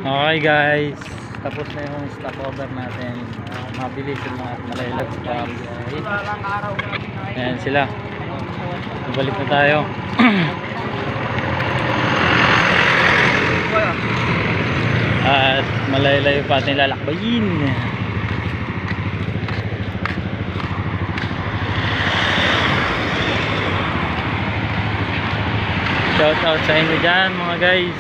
Okay guys, tapos na yung stopover natin. Mabilis yung mga Malaylag stop. Ayan sila. Balik na tayo. At malayo-layo pa ating lalakbayin. Shout out sa inyo dyan mga guys.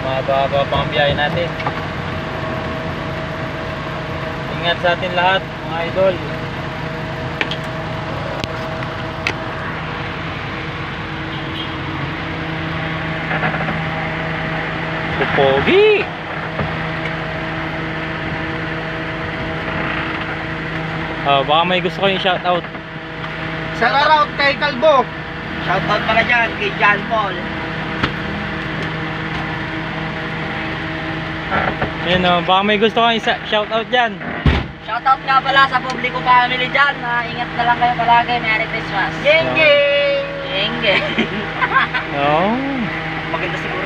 Mababa pa ang biyahe natin. Ingat sa atin lahat mga idol. Pupogi. Baka may gusto kayong shoutout. Shoutout kay Kalbo. Shoutout pala dyan kay John Paul. Yan o, baka may gusto kayong shoutout dyan. Shoutout nga pala sa publiko family dyan. Ingat na lang kayo palagi. Merry Christmas. Geng geng. Geng geng. Oh. Maganda siguro